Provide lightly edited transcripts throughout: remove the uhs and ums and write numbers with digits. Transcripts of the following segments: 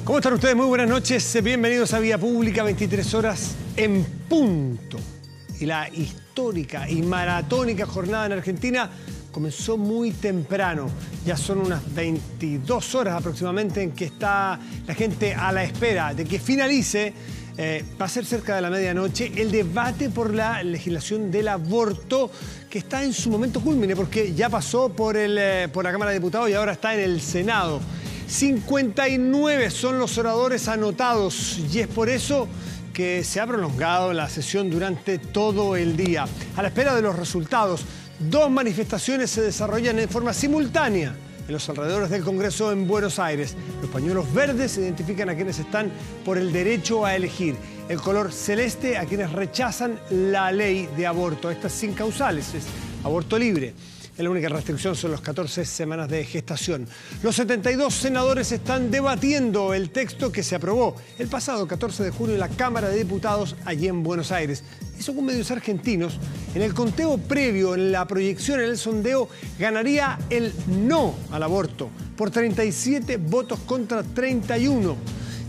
¿Cómo están ustedes? Muy buenas noches. Bienvenidos a Vía Pública, 23 horas en punto. Y la histórica y maratónica jornada en Argentina comenzó muy temprano. Ya son unas 22 horas aproximadamente en que está la gente a la espera de que finalice. Va a ser cerca de la medianoche el debate por la legislación del aborto, que está en su momento cúlmine, porque ya pasó por la Cámara de Diputados y ahora está en el Senado. 59 son los oradores anotados y es por eso que se ha prolongado la sesión durante todo el día. A la espera de los resultados, 2 manifestaciones se desarrollan en forma simultánea en los alrededores del Congreso en Buenos Aires. Los pañuelos verdes identifican a quienes están por el derecho a elegir. El color celeste a quienes rechazan la ley de aborto. Estas sin causales, es aborto libre. La única restricción son las 14 semanas de gestación. Los 72 senadores están debatiendo el texto que se aprobó el pasado 14 de junio en la Cámara de Diputados allí en Buenos Aires. Y según medios argentinos, en el conteo previo, en la proyección, en el sondeo, ganaría el no al aborto por 37 votos contra 31.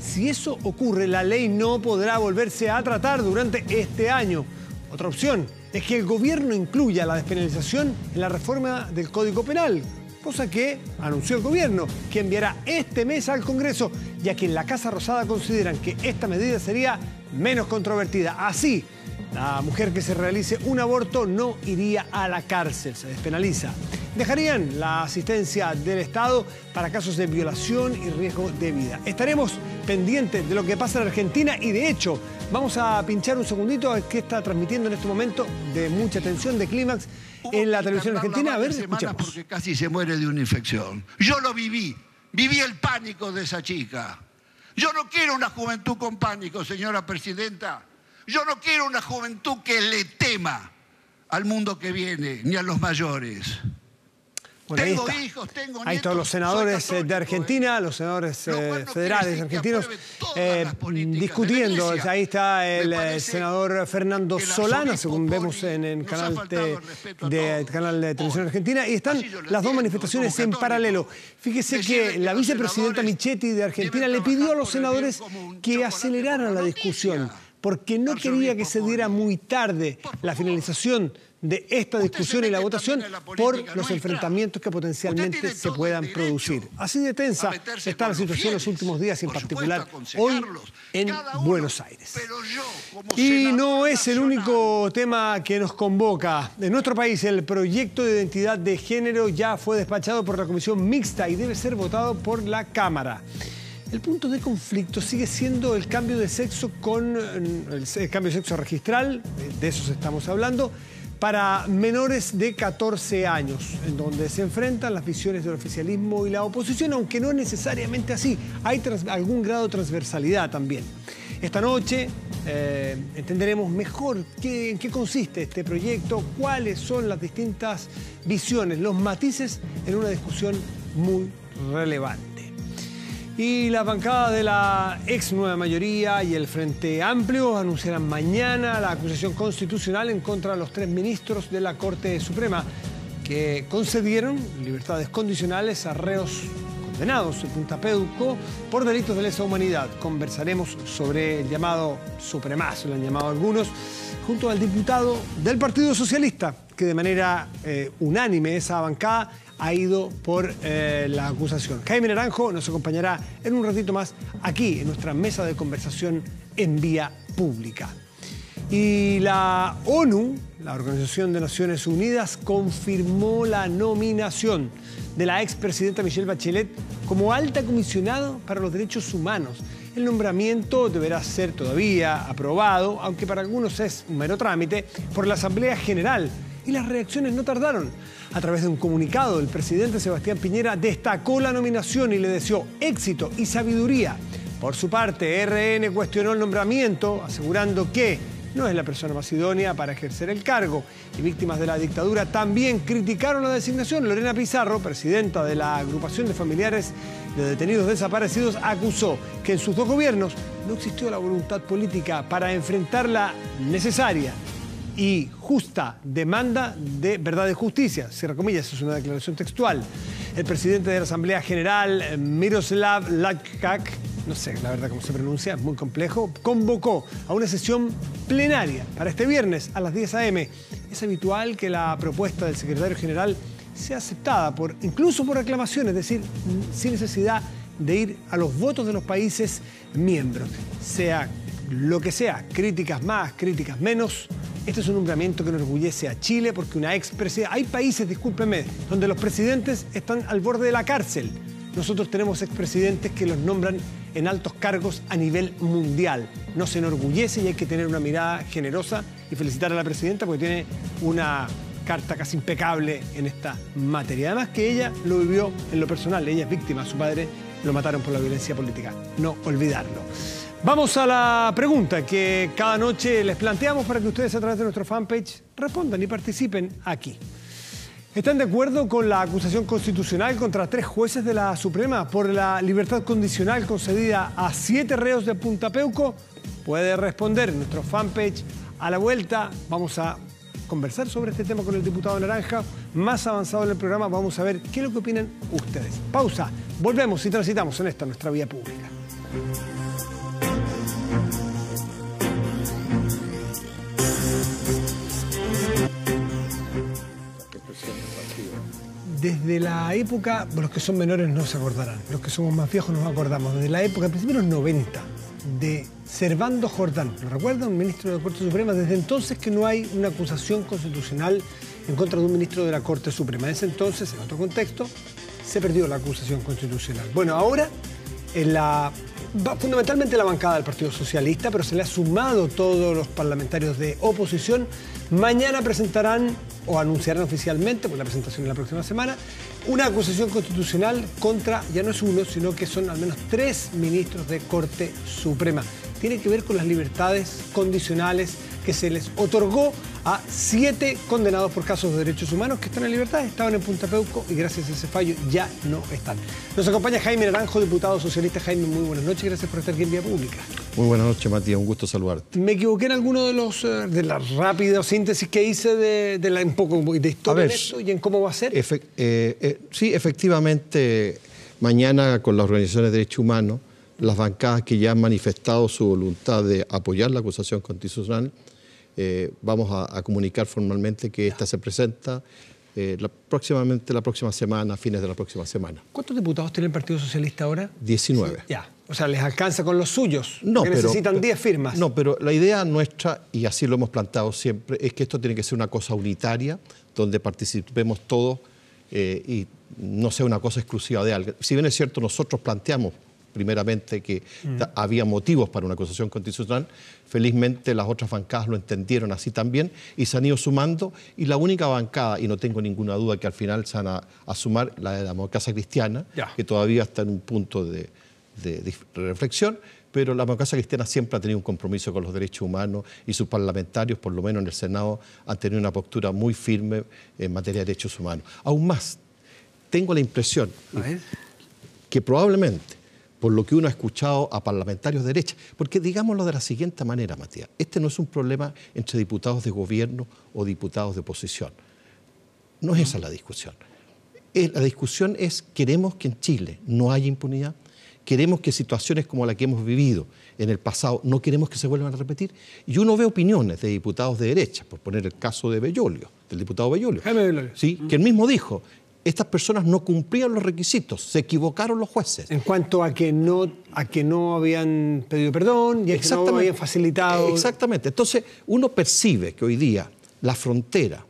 Si eso ocurre, la ley no podrá volverse a tratar durante este año. Otra opción es que el gobierno incluya la despenalización en la reforma del Código Penal, cosa que anunció el gobierno, que enviará este mes al Congreso, ya que en la Casa Rosada consideran que esta medida sería menos controvertida. Así, la mujer que se realice un aborto no iría a la cárcel, se despenaliza. Dejarían la asistencia del Estado para casos de violación y riesgo de vida. Estaremos pendientes de lo que pasa en Argentina y, de hecho, vamos a pinchar un segundito a que está transmitiendo en este momento de mucha tensión, de clímax, en la televisión argentina. A ver, escuchemos. Porque casi se muere de una infección. Yo lo viví el pánico de esa chica. Yo no quiero una juventud con pánico, señora presidenta. Yo no quiero una juventud que le tema al mundo que viene, ni a los mayores. Bueno, tengo hijos, tengo nietos. Ahí están los senadores de Argentina, los senadores federales argentinos discutiendo. Ahí está el senador Fernando Solana, según vemos en el canal de Televisión Argentina. Y están las 2 manifestaciones en paralelo. Fíjese que la vicepresidenta Michetti de Argentina le pidió a los senadores que aceleraran la discusión, porque no quería que se diera muy tarde la finalización de esta discusión y la votación por los enfrentamientos que potencialmente se puedan producir. Así de tensa está la situación en los últimos días, en particular hoy en Buenos Aires. Y no es el único tema que nos convoca. En nuestro país, el proyecto de identidad de género ya fue despachado por la Comisión Mixta y debe ser votado por la Cámara. El punto de conflicto sigue siendo el cambio de sexo el cambio de sexo registral, de eso estamos hablando, para menores de 14 años, en donde se enfrentan las visiones del oficialismo y la oposición, aunque no es necesariamente así. Hay algún grado de transversalidad también. Esta noche entenderemos mejor en qué consiste este proyecto, cuáles son las distintas visiones, los matices en una discusión muy relevante. Y la bancada de la ex Nueva Mayoría y el Frente Amplio anunciarán mañana la acusación constitucional en contra de los 3 ministros de la Corte Suprema que concedieron libertades condicionales a reos condenados en Punta Peuco por delitos de lesa humanidad. Conversaremos sobre el llamado supremazo, lo han llamado algunos, junto al diputado del Partido Socialista, que de manera unánime esa bancada ha ido por la acusación. Jaime Naranjo nos acompañará en un ratito más aquí en nuestra mesa de conversación en Vía Pública. Y la ONU, la Organización de Naciones Unidas, confirmó la nominación de la expresidenta Michelle Bachelet como alta comisionada para los derechos humanos. El nombramiento deberá ser todavía aprobado, aunque para algunos es un mero trámite, por la Asamblea General. Y las reacciones no tardaron. A través de un comunicado, el presidente Sebastián Piñera destacó la nominación y le deseó éxito y sabiduría. Por su parte, RN cuestionó el nombramiento, asegurando que no es la persona más idónea para ejercer el cargo. Y víctimas de la dictadura también criticaron la designación. Lorena Pizarro, presidenta de la agrupación de familiares de detenidos desaparecidos, acusó que en sus 2 gobiernos no existió la voluntad política para enfrentar la necesaria y justa demanda de verdad y justicia. Cierra comillas, es una declaración textual. El presidente de la Asamblea General, Miroslav Lajčák, no sé la verdad cómo se pronuncia, es muy complejo, convocó a una sesión plenaria para este viernes a las 10 a.m. Es habitual que la propuesta del secretario general sea aceptada incluso por aclamación, es decir, sin necesidad de ir a los votos de los países miembros. Sea lo que sea, críticas más, críticas menos, este es un nombramiento que enorgullece a Chile porque una expresidenta... Hay países, discúlpenme, donde los presidentes están al borde de la cárcel. Nosotros tenemos expresidentes que los nombran en altos cargos a nivel mundial. Nos enorgullece y hay que tener una mirada generosa y felicitar a la presidenta porque tiene una carta casi impecable en esta materia. Además que ella lo vivió en lo personal, ella es víctima, su padre lo mataron por la violencia política. No olvidarlo. Vamos a la pregunta que cada noche les planteamos para que ustedes a través de nuestro fanpage respondan y participen aquí. ¿Están de acuerdo con la acusación constitucional contra 3 jueces de la Suprema por la libertad condicional concedida a 7 reos de Punta Peuco? Puede responder en nuestro fanpage. A la vuelta vamos a conversar sobre este tema con el diputado Naranja. Más avanzado en el programa vamos a ver qué es lo que opinan ustedes. Pausa, volvemos y transitamos en esta nuestra vía pública. Desde la época, los que son menores no se acordarán, los que somos más viejos nos acordamos, desde la época, en principio de los 90, de Servando Jordán, ¿lo recuerdan? Un ministro de la Corte Suprema. Desde entonces que no hay una acusación constitucional en contra de un ministro de la Corte Suprema. En ese entonces, en otro contexto, se perdió la acusación constitucional. Bueno, ahora, fundamentalmente la bancada del Partido Socialista, pero se le ha sumado todos los parlamentarios de oposición. Mañana presentarán o anunciarán oficialmente, por la presentación de la próxima semana, una acusación constitucional contra, ya no es uno, sino que son al menos 3 ministros de Corte Suprema. Tiene que ver con las libertades condicionales que se les otorgó a 7 condenados por casos de derechos humanos que están en libertad, estaban en Punta Peuco y gracias a ese fallo ya no están. Nos acompaña Jaime Naranjo, diputado socialista. Jaime, muy buenas noches, gracias por estar aquí en Vía Pública. Muy buenas noches, Matías, un gusto saludarte. ¿Me equivoqué en alguno de la rápida síntesis que hice de un poco de historia en esto y en cómo va a ser? Sí, efectivamente, mañana con las organizaciones de derechos humanos, las bancadas que ya han manifestado su voluntad de apoyar la acusación constitucional, vamos a comunicar formalmente que esta se presenta próximamente la próxima semana, a fines de la próxima semana. ¿Cuántos diputados tiene el Partido Socialista ahora? 19. Sí, ya. O sea, ¿les alcanza con los suyos? No, que necesitan 10 firmas. No, pero la idea nuestra, y así lo hemos planteado siempre, es que esto tiene que ser una cosa unitaria, donde participemos todos y no sea una cosa exclusiva de alguien. Si bien es cierto, nosotros planteamos primeramente que había motivos para una acusación constitucional, felizmente las otras bancadas lo entendieron así también y se han ido sumando, y la única bancada, y no tengo ninguna duda que al final se van a sumar, la de la Democracia Cristiana, que todavía está en un punto de reflexión, pero la Democracia Cristiana siempre ha tenido un compromiso con los derechos humanos y sus parlamentarios, por lo menos en el Senado, han tenido una postura muy firme en materia de derechos humanos. Aún más, tengo la impresión que probablemente, por lo que uno ha escuchado a parlamentarios de derecha, porque digámoslo de la siguiente manera, Matías, este no es un problema entre diputados de gobierno o diputados de oposición. No es esa la discusión. La discusión es, queremos que en Chile no haya impunidad, queremos que situaciones como la que hemos vivido en el pasado, no queremos que se vuelvan a repetir. Y uno ve opiniones de diputados de derecha, por poner el caso de Bellolio, del diputado Bellolio, ¿sí? Que él mismo dijo, estas personas no cumplían los requisitos, se equivocaron los jueces. En cuanto a que no habían pedido perdón y a que no habían facilitado... Exactamente. Entonces, uno percibe que hoy día la frontera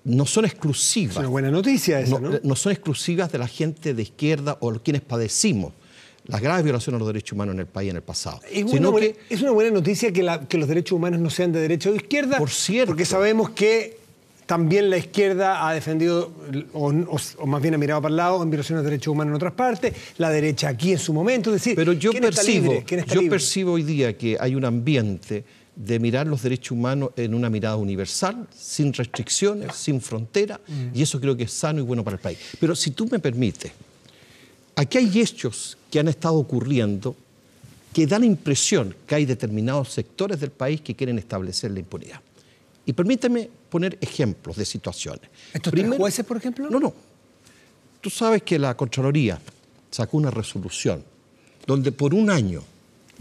no son exclusivas. Es una buena noticia eso, ¿no? No son exclusivas de la gente de izquierda o quienes padecimos las graves violaciones a los derechos humanos en el país en el pasado. Es una buena noticia que los derechos humanos no sean de derecha o de izquierda. Por cierto. Porque sabemos que también la izquierda ha defendido, o más bien ha mirado para el lado, en violaciones de derechos humanos en otras partes, la derecha aquí en su momento. Es decir, pero yo percibo hoy día que hay un ambiente de mirar los derechos humanos en una mirada universal, sin restricciones, sin frontera, y eso creo que es sano y bueno para el país. Pero si tú me permites, aquí hay hechos que han estado ocurriendo que dan la impresión que hay determinados sectores del país que quieren establecer la impunidad. Y permíteme poner ejemplos de situaciones. ¿Estos 3 jueces, por ejemplo? No. Tú sabes que la Contraloría sacó una resolución donde por un año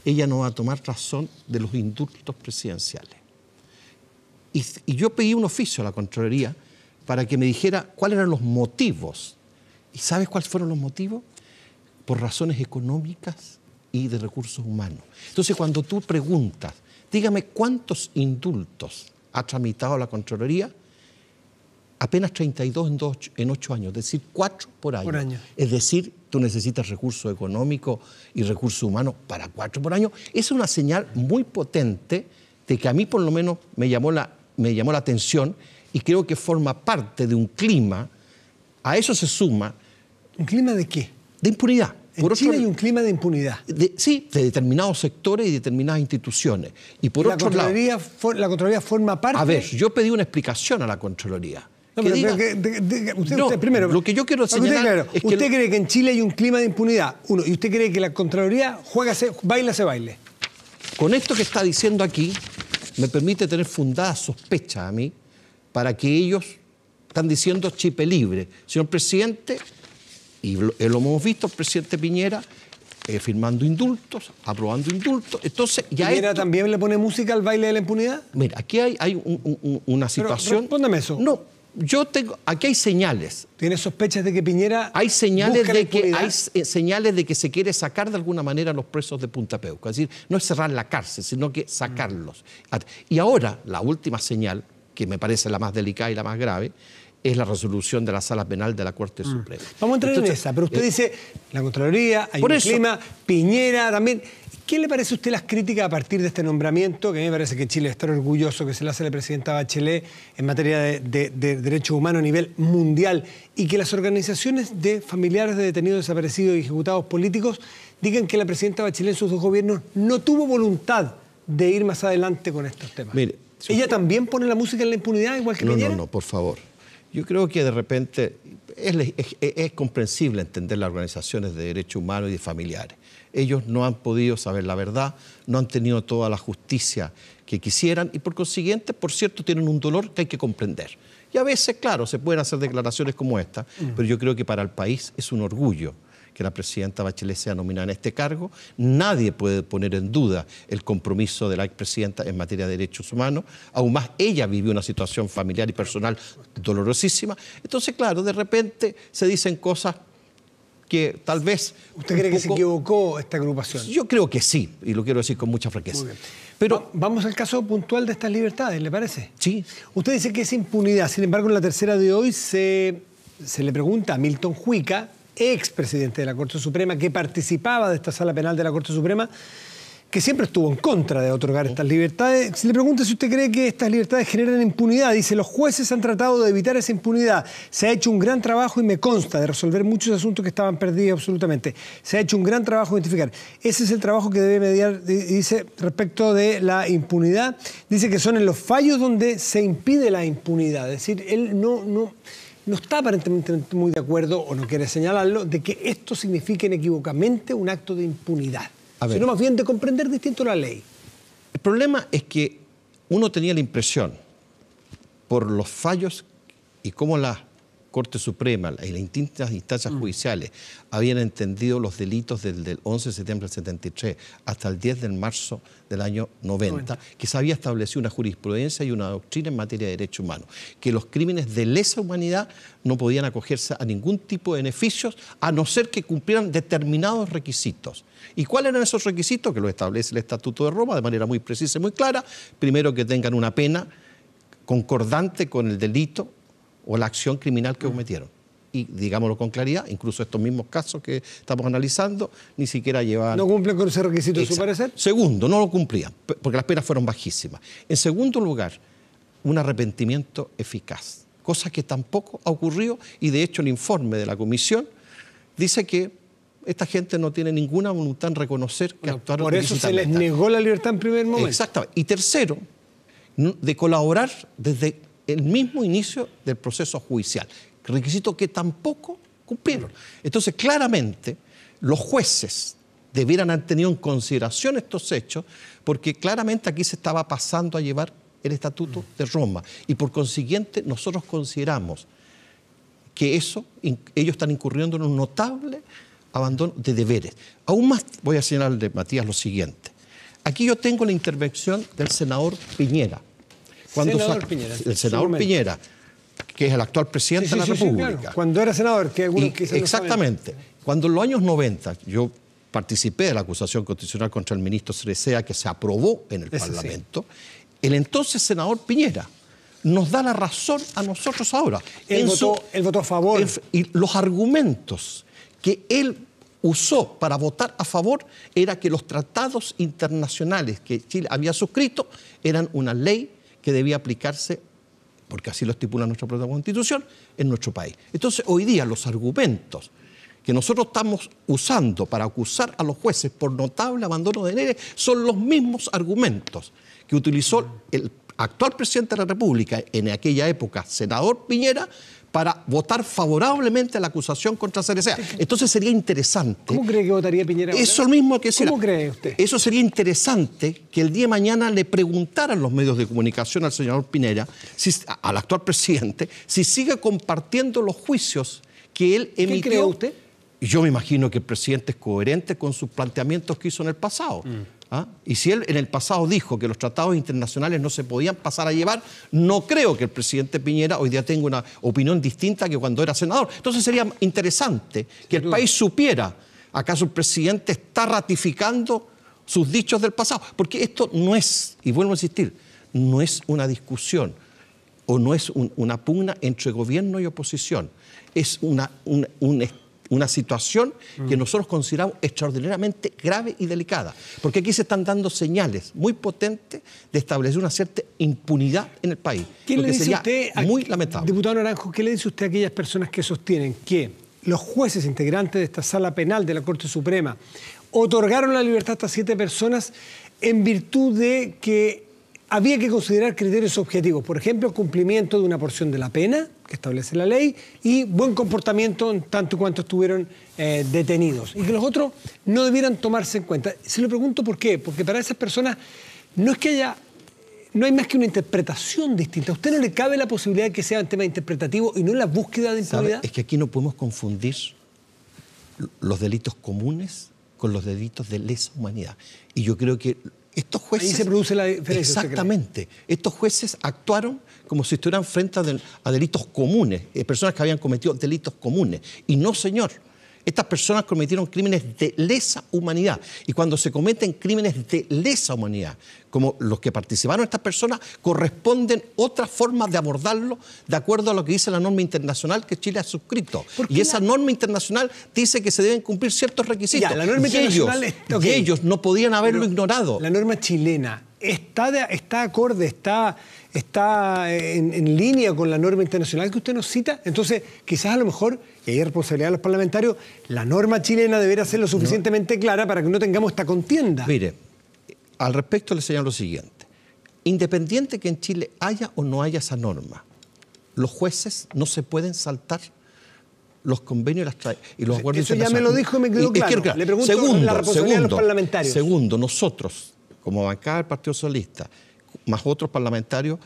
ella no va a tomar razón de los indultos presidenciales. Y yo pedí un oficio a la Contraloría para que me dijera cuáles eran los motivos. ¿Y sabes cuáles fueron los motivos? Por razones económicas y de recursos humanos. Entonces, cuando tú preguntas, dígame cuántos indultos ha tramitado la Contraloría, apenas 32 en 8 años, es decir, 4 por año. Es decir, tú necesitas recursos económicos y recursos humanos para 4 por año. Esa es una señal muy potente de que a mí por lo menos me llamó la atención y creo que forma parte de un clima. A eso se suma... ¿Un clima de qué? De impunidad. En Chile hay un clima de impunidad. Sí, de determinados sectores y determinadas instituciones. Y por otro lado... ¿La Contraloría forma parte? A ver, yo pedí una explicación a la Contraloría. No, usted primero, lo que yo quiero señalar es que... ¿Usted cree que en Chile hay un clima de impunidad? Uno, ¿y usted cree que la Contraloría baile? Con esto que está diciendo aquí, me permite tener fundadas sospechas a mí para que ellos están diciendo chipe libre. Señor presidente, y lo hemos visto, el presidente Piñera firmando indultos, aprobando indultos. Entonces, ya ¿Piñera también le pone música al baile de la impunidad? Mira, aquí hay una situación... Pero respóndame eso. No, aquí hay señales. ¿Tienes sospechas de que Piñera hay señales de que se quiere sacar de alguna manera a los presos de Punta Peuco. Es decir, no es cerrar la cárcel, sino que sacarlos. Y ahora, la última señal, que me parece la más delicada y la más grave, es la resolución de la Sala Penal de la Corte Suprema. Vamos a entrar en esa, pero usted dice, la Contraloría, hay un clima, Piñera también. ¿Qué le parece a usted las críticas a partir de este nombramiento? Que a mí me parece que Chile está orgulloso que se le hace a la presidenta Bachelet en materia de derechos humanos a nivel mundial y que las organizaciones de familiares de detenidos desaparecidos y ejecutados políticos digan que la presidenta Bachelet en sus 2 gobiernos no tuvo voluntad de ir más adelante con estos temas? Mire, ¿Ella también pone la música en la impunidad igual que Piñera? No, por favor. Yo creo que de repente es comprensible entender las organizaciones de derechos humanos y de familiares. Ellos no han podido saber la verdad, no han tenido toda la justicia que quisieran y por consiguiente, por cierto, tienen un dolor que hay que comprender. Y a veces, claro, se pueden hacer declaraciones como esta, pero yo creo que para el país es un orgullo que la presidenta Bachelet sea nominada en este cargo. Nadie puede poner en duda el compromiso de la expresidenta en materia de derechos humanos. Aún más, ella vivió una situación familiar y personal dolorosísima. Entonces, claro, de repente se dicen cosas que tal vez... ¿Usted cree que se equivocó esta agrupación? Yo creo que sí, y lo quiero decir con mucha franqueza. Muy bien. Pero vamos al caso puntual de estas libertades, ¿le parece? Sí. Usted dice que es impunidad. Sin embargo, en la tercera de hoy se le pregunta a Milton Juica, expresidente de la Corte Suprema, que participaba de esta sala penal de la Corte Suprema, que siempre estuvo en contra de otorgar estas libertades. Se le pregunta si usted cree que estas libertades generan impunidad. Dice, los jueces han tratado de evitar esa impunidad. Se ha hecho un gran trabajo y me consta de resolver muchos asuntos que estaban perdidos absolutamente. Se ha hecho un gran trabajo de identificar. Ese es el trabajo que debe mediar, dice, respecto de la impunidad. Dice que son en los fallos donde se impide la impunidad. Es decir, él no está aparentemente muy de acuerdo, o no quiere señalarlo, de que esto signifique inequívocamente un acto de impunidad, sino más bien de comprender distinto la ley. El problema es que uno tenía la impresión, por los fallos y cómo la Corte Suprema y las distintas instancias judiciales habían entendido los delitos del 11 de septiembre del 73 hasta el 10 de marzo del año 90, que se había establecido una jurisprudencia y una doctrina en materia de derechos humanos, que los crímenes de lesa humanidad no podían acogerse a ningún tipo de beneficios a no ser que cumplieran determinados requisitos. ¿Y cuáles eran esos requisitos? Que lo establece el Estatuto de Roma de manera muy precisa y muy clara. Primero, que tengan una pena concordante con el delito o la acción criminal que cometieron. Y digámoslo con claridad, incluso estos mismos casos que estamos analizando, ni siquiera llevaban... ¿No cumplen con ese requisito a su parecer? Segundo, no lo cumplían, porque las penas fueron bajísimas. En segundo lugar, un arrepentimiento eficaz, cosa que tampoco ha ocurrido, y de hecho el informe de la comisión dice que esta gente no tiene ninguna voluntad en reconocer que actuaron por eso se les negó la libertad en primer momento. Exactamente. Y tercero, de colaborar desde el mismo inicio del proceso judicial, requisito que tampoco cumplieron. Entonces, claramente, los jueces debieran haber tenido en consideración estos hechos, porque claramente aquí se estaba pasando a llevar el Estatuto de Roma, y por consiguiente nosotros consideramos que ellos están incurriendo en un notable abandono de deberes. Aún más voy a señalarle, Matías, lo siguiente. Aquí yo tengo la intervención del senador Piñera. El senador Piñera, que es el actual presidente de la República. Sí, claro. Cuando era senador, que algunos quizás exactamente. Cuando en los años 90 yo participé de la acusación constitucional contra el ministro Cerecea, que se aprobó en el Parlamento, el entonces senador Piñera nos da la razón a nosotros ahora. Él votó a favor. Y los argumentos que él usó para votar a favor era que los tratados internacionales que Chile había suscrito eran una ley que debía aplicarse, porque así lo estipula nuestra propia Constitución, en nuestro país. Entonces, hoy día los argumentos que nosotros estamos usando para acusar a los jueces por notable abandono de deberes son los mismos argumentos que utilizó el actual presidente de la República, en aquella época, senador Piñera, para votar favorablemente a la acusación contra Cerecea. Entonces sería interesante... ¿Cómo cree que votaría Piñera ahora? Eso mismo que decir. ¿Cómo cree usted? Eso sería interesante que el día de mañana le preguntaran los medios de comunicación al senador Piñera, al actual presidente, si sigue compartiendo los juicios que él emitió. ¿Qué cree usted? Yo me imagino que el presidente es coherente con sus planteamientos que hizo en el pasado. ¿Ah? Y si él en el pasado dijo que los tratados internacionales no se podían pasar a llevar, no creo que el presidente Piñera hoy día tenga una opinión distinta que cuando era senador. Entonces sería interesante que el país supiera, ¿acaso el presidente está ratificando sus dichos del pasado? Porque esto no es, y vuelvo a insistir, no es una discusión o no es una pugna entre gobierno y oposición. Es una situación que nosotros consideramos extraordinariamente grave y delicada, porque aquí se están dando señales muy potentes de establecer una cierta impunidad en el país. ¿Qué le dice usted, muy lamentable. Diputado Naranjo, qué le dice usted a aquellas personas que sostienen que los jueces integrantes de esta sala penal de la Corte Suprema otorgaron la libertad a estas 7 personas en virtud de que había que considerar criterios objetivos? Por ejemplo, cumplimiento de una porción de la pena que establece la ley y buen comportamiento en tanto cuanto estuvieron detenidos, y que los otros no debieran tomarse en cuenta. Se lo pregunto por qué, porque para esas personas no hay más que una interpretación distinta. ¿A usted no le cabe la posibilidad de que sea un tema interpretativo y no la búsqueda de impunidad? Es que aquí no podemos confundir los delitos comunes con los delitos de lesa humanidad. Y yo creo que estos jueces... Ahí se produce la diferencia. Exactamente. Estos jueces actuaron como si estuvieran frente a delitos comunes, personas que habían cometido delitos comunes. Y no, señor. Estas personas cometieron crímenes de lesa humanidad. Y cuando se cometen crímenes de lesa humanidad, como los que participaron estas personas, corresponden otras formas de abordarlo de acuerdo a lo que dice la norma internacional que Chile ha suscrito. Y esa norma internacional dice que se deben cumplir ciertos requisitos. Ya, la norma internacional y ellos no podían haberlo ignorado. La norma chilena está acorde, está en línea con la norma internacional que usted nos cita. Entonces, quizás a lo mejor, y hay responsabilidad de los parlamentarios, la norma chilena debería ser lo suficientemente clara para que no tengamos esta contienda. Mire, al respecto le señalo lo siguiente. Independiente que en Chile haya o no haya esa norma, los jueces no se pueden saltar los convenios y los acuerdos internacionales. Eso ya me lo dijo y me quedó claro. Le pregunto la responsabilidad de los parlamentarios. Segundo, nosotros, como bancada del Partido Socialista, más otros parlamentarios,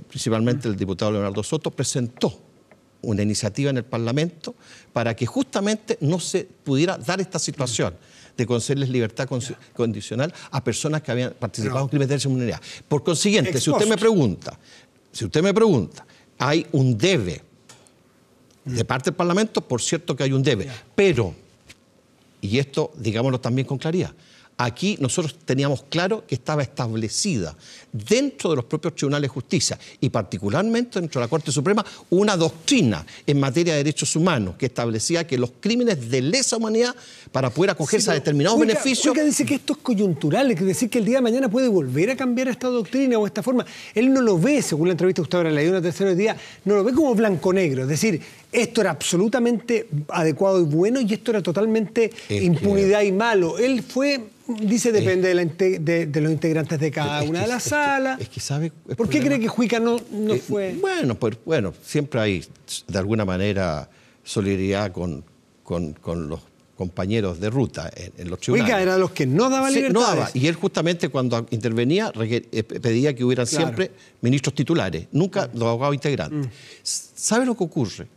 principalmente el diputado Leonardo Soto, presentó una iniciativa en el Parlamento para que justamente no se pudiera dar esta situación de concederles libertad condicional a personas que habían participado en crímenes de lesa humanidad. Por consiguiente, si usted me pregunta, hay un debe de parte del Parlamento, por cierto que hay un debe, pero, y esto digámoslo también con claridad, aquí nosotros teníamos claro que estaba establecida dentro de los propios tribunales de justicia y particularmente dentro de la Corte Suprema una doctrina en materia de derechos humanos que establecía que los crímenes de lesa humanidad, para poder acogerse a determinados beneficios... Cuenca dice que esto es coyuntural, es decir, que el día de mañana puede volver a cambiar esta doctrina o esta forma. Él no lo ve, según la entrevista que usted ahora le dio una tercera día, no lo ve como blanco-negro, es decir, esto era absolutamente adecuado y bueno y esto era totalmente impunidad y malo. Él fue... Dice, depende de los integrantes de cada una de las salas. ¿Sabe? ¿Por qué cree que Juica no fue...? Bueno, siempre hay, de alguna manera, solidaridad con los compañeros de ruta en los tribunales. Juica era de los que no daba libertades. No daba, y él justamente cuando intervenía pedía que hubieran siempre ministros titulares, nunca los abogados integrantes. ¿Sabe lo que ocurre?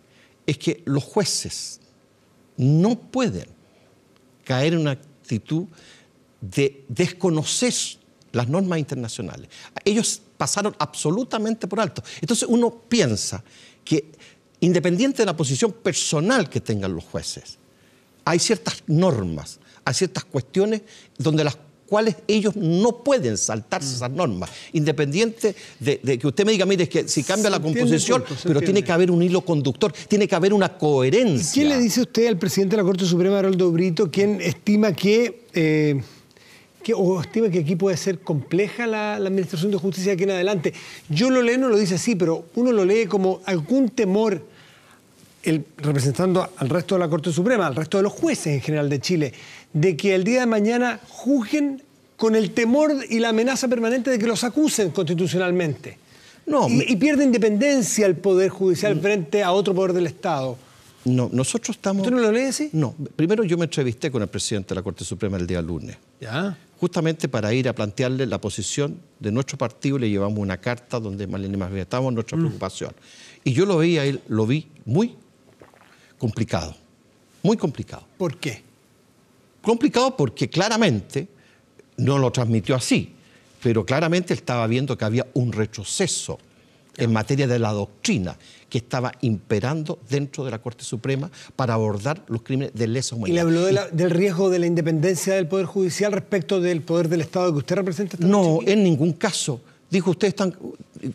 Es que los jueces no pueden caer en una actitud de desconocer las normas internacionales. Ellos pasaron absolutamente por alto. Entonces uno piensa que, independiente de la posición personal que tengan los jueces, hay ciertas normas, hay ciertas cuestiones donde las cuales ellos no pueden saltarse esas normas, independiente de que usted me diga, mire, es que si cambia la composición, pero tiene que haber un hilo conductor, tiene que haber una coherencia. ¿Qué le dice usted al presidente de la Corte Suprema, Haroldo Brito, quien estima que aquí puede ser compleja la administración de justicia de aquí en adelante? Yo lo leo, no lo dice así, pero uno lo lee como algún temor, representando al resto de la Corte Suprema, al resto de los jueces en general de Chile, de que el día de mañana juzguen con el temor y la amenaza permanente de que los acusen constitucionalmente. Y pierde independencia el Poder Judicial frente a otro poder del Estado. No, nosotros estamos... ¿Usted no lo lee así? No. Primero yo me entrevisté con el presidente de la Corte Suprema el día lunes. ¿Ya? Justamente para ir a plantearle la posición de nuestro partido. Le llevamos una carta donde manifestamos nuestra preocupación. Y yo lo vi a él, lo vi muy complicado. Muy complicado. ¿Por qué? Complicado porque claramente, no lo transmitió así, pero claramente él estaba viendo que había un retroceso en materia de la doctrina que estaba imperando dentro de la Corte Suprema para abordar los crímenes de lesa humanidad. ¿Y le habló del riesgo de la independencia del Poder Judicial respecto del poder del Estado que usted representa? No, en ningún caso. Dijo, ustedes están...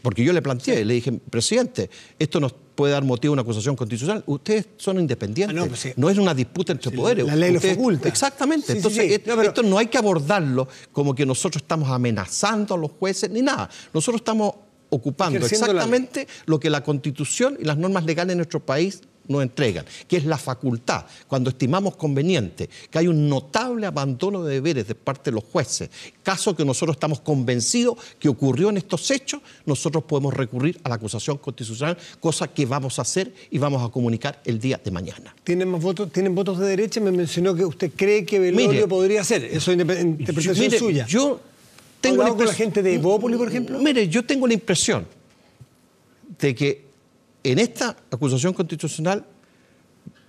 Porque yo le planteé, le dije, presidente, esto nos puede dar motivo a una acusación constitucional. Ustedes son independientes. No es una disputa entre poderes. La ley lo faculta. Exactamente. Entonces, esto no hay que abordarlo como que nosotros estamos amenazando a los jueces ni nada. Nosotros estamos ocupando exactamente lo que la Constitución y las normas legales de nuestro país nos entregan, que es la facultad, cuando estimamos conveniente que hay un notable abandono de deberes de parte de los jueces, caso que nosotros estamos convencidos que ocurrió en estos hechos, nosotros podemos recurrir a la acusación constitucional, cosa que vamos a hacer y vamos a comunicar el día de mañana. ¿Tienen más votos? ¿Tienen votos de derecha? Me mencionó que usted cree que Belolio podría ser. Eso es interpretación suya. Yo tengo con la gente de Evópoli, por ejemplo. Mire, yo tengo la impresión de que en esta acusación constitucional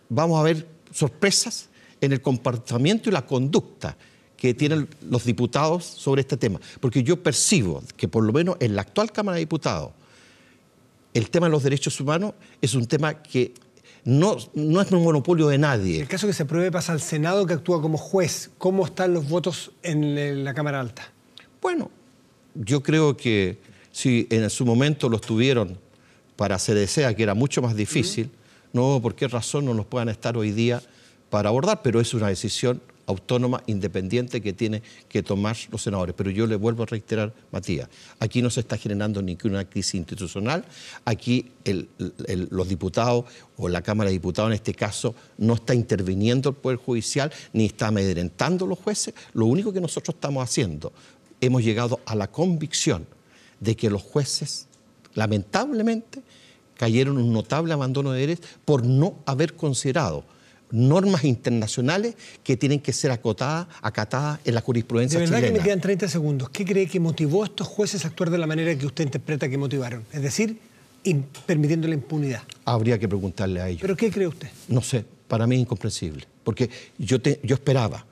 vamos a ver sorpresas en el comportamiento y la conducta que tienen los diputados sobre este tema. Porque yo percibo que por lo menos en la actual Cámara de Diputados el tema de los derechos humanos es un tema que no es un monopolio de nadie. En el caso que se apruebe pasa al Senado, que actúa como juez. ¿Cómo están los votos en la Cámara Alta? Bueno, yo creo que si en su momento los tuvieron para CDC, que era mucho más difícil, no por qué razón no los puedan estar hoy día para abordar, pero es una decisión autónoma, independiente que tienen que tomar los senadores. Pero yo le vuelvo a reiterar, Matías, aquí no se está generando ninguna crisis institucional, aquí los diputados o la Cámara de Diputados en este caso no está interviniendo el Poder Judicial ni está amedrentando a los jueces. Lo único que nosotros estamos haciendo, hemos llegado a la convicción de que los jueces lamentablemente cayeron en un notable abandono de deberes por no haber considerado normas internacionales que tienen que ser acatadas en la jurisprudencia chilena. De verdad que me quedan 30 segundos. ¿Qué cree que motivó a estos jueces a actuar de la manera que usted interpreta que motivaron? Es decir, permitiendo la impunidad. Habría que preguntarle a ellos. ¿Pero qué cree usted? No sé, para mí es incomprensible. Porque yo esperaba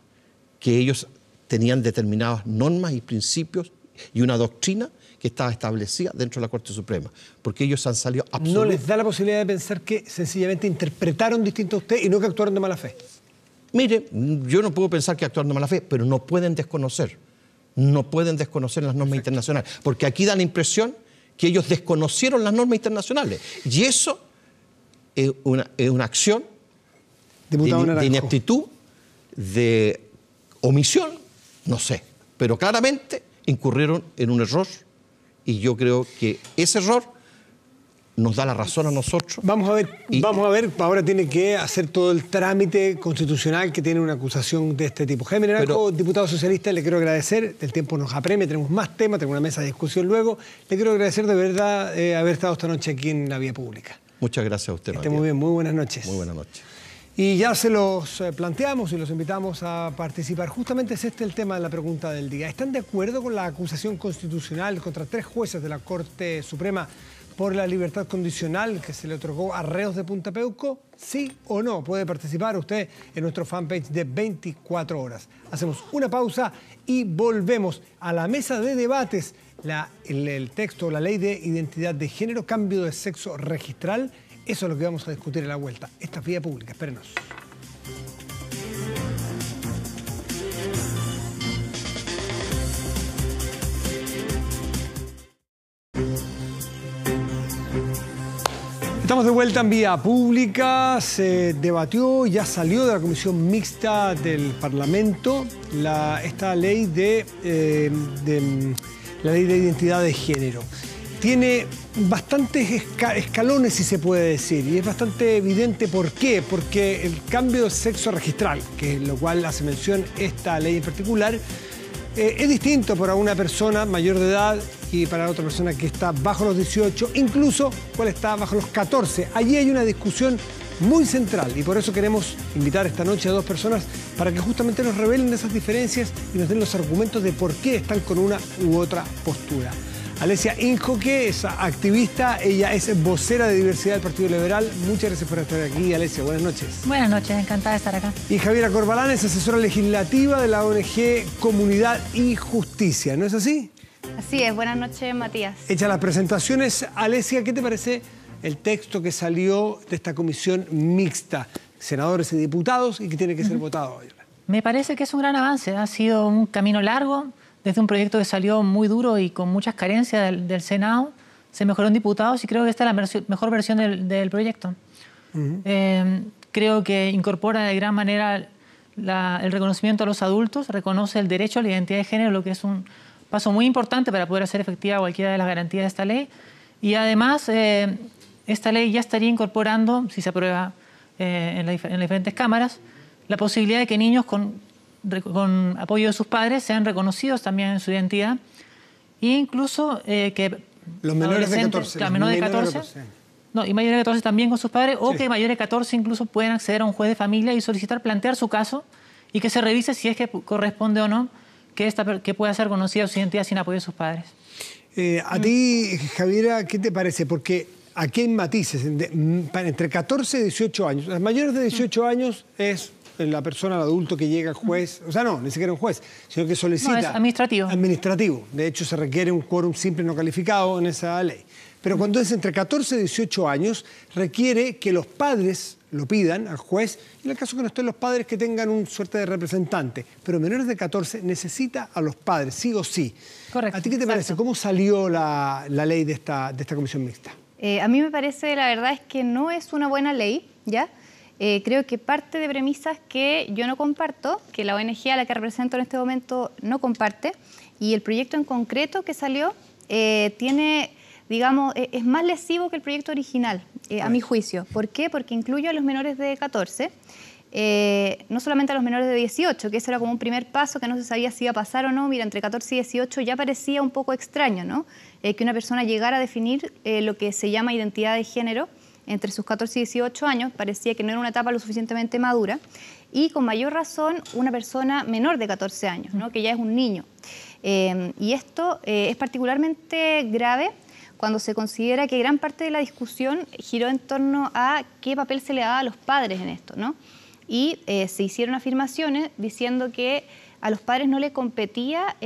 que ellos tenían determinadas normas y principios y una doctrina que estaba establecida dentro de la Corte Suprema, porque ellos han salido absolutamente... ¿No les da la posibilidad de pensar que sencillamente interpretaron distinto a usted y no que actuaron de mala fe? Mire, yo no puedo pensar que actuaron de mala fe, pero no pueden desconocer las normas internacionales, porque aquí da la impresión que ellos desconocieron las normas internacionales, y eso es una acción de ineptitud, de omisión, no sé, pero claramente incurrieron en un error. Y yo creo que ese error nos da la razón a nosotros. Vamos a ver, ahora tiene que hacer todo el trámite constitucional que tiene una acusación de este tipo. Jaime Naranjo, diputado socialista, le quiero agradecer, el tiempo nos apremia, tenemos más temas, tenemos una mesa de discusión luego. Le quiero agradecer de verdad haber estado esta noche aquí en la Vía Pública. Muchas gracias a usted, Matías. Muy bien, muy buenas noches. Muy buenas noches. Y ya se los planteamos y los invitamos a participar. Justamente es este el tema de la pregunta del día. ¿Están de acuerdo con la acusación constitucional contra 3 jueces de la Corte Suprema por la libertad condicional que se le otorgó a reos de Punta Peuco? ¿Sí o no? Puede participar usted en nuestro fanpage de 24 horas. Hacemos una pausa y volvemos a la mesa de debates. El texto, la ley de identidad de género, cambio de sexo registral. Eso es lo que vamos a discutir en la vuelta. Esta es Vía Pública. Espérenos. Estamos de vuelta en Vía Pública. Se debatió, ya salió de la Comisión Mixta del Parlamento esta ley la ley de identidad de género. Tiene bastantes escalones, si se puede decir, y es bastante evidente por qué. Porque el cambio de sexo registral, que es lo cual hace mención esta ley en particular, es distinto para una persona mayor de edad y para otra persona que está bajo los 18, incluso cuál está bajo los 14. Allí hay una discusión muy central y por eso queremos invitar esta noche a dos personas para que justamente nos revelen esas diferencias y nos den los argumentos de por qué están con una u otra postura. Alesia Injoque es activista, ella es vocera de diversidad del Partido Liberal. Muchas gracias por estar aquí, Alesia. Buenas noches. Buenas noches, encantada de estar acá. Y Javiera Corbalán es asesora legislativa de la ONG Comunidad y Justicia, ¿no es así? Así es, buenas noches, Matías. Hechas las presentaciones, Alesia, ¿qué te parece el texto que salió de esta comisión mixta? Senadores y diputados y que tiene que ser votado hoy. Me parece que es un gran avance, ha sido un camino largo. Desde un proyecto que salió muy duro y con muchas carencias del Senado, se mejoró en diputados y creo que esta es la mejor versión del proyecto. Creo que incorpora de gran manera el reconocimiento a los adultos, reconoce el derecho a la identidad de género, lo que es un paso muy importante para poder hacer efectiva cualquiera de las garantías de esta ley. Y además, esta ley ya estaría incorporando, si se aprueba en las diferentes cámaras, la posibilidad de que niños con apoyo de sus padres sean reconocidos también en su identidad e incluso que los menores de 14, y mayores de 14 también con sus padres, o que mayores de 14 incluso pueden acceder a un juez de familia y solicitar, plantear su caso y que se revise si es que corresponde o no que pueda ser conocida su identidad sin apoyo de sus padres. A ti, Javiera, ¿qué te parece? Porque aquí hay matices entre 14 y 18 años. Los mayores de 18 años es la persona, el adulto que llega al juez, o sea, no, ni siquiera un juez, sino que solicita... No, es administrativo. Administrativo. De hecho, se requiere un quórum simple no calificado en esa ley. Pero cuando es entre 14 y 18 años, requiere que los padres lo pidan al juez, y en el caso que no estén los padres, que tengan una suerte de representante. Pero menores de 14 necesita a los padres, sí o sí. Correcto. ¿A ti qué te parece? ¿Cómo salió la ley de esta comisión mixta? A mí me parece, la verdad, es que no es una buena ley, ¿ya? Creo que parte de premisas que yo no comparto, que la ONG a la que represento en este momento no comparte, y el proyecto en concreto que salió tiene, digamos, es más lesivo que el proyecto original, a mi juicio. ¿Por qué? Porque incluye a los menores de 14, no solamente a los menores de 18, que ese era como un primer paso que no se sabía si iba a pasar o no. Mira, entre 14 y 18 ya parecía un poco extraño, ¿no? Que una persona llegara a definir lo que se llama identidad de género entre sus 14 y 18 años, parecía que no era una etapa lo suficientemente madura, y con mayor razón una persona menor de 14 años, ¿no? Que ya es un niño. Y esto es particularmente grave cuando se considera que gran parte de la discusión giró en torno a qué papel se le daba a los padres en esto, ¿no? Y se hicieron afirmaciones diciendo que a los padres no le competía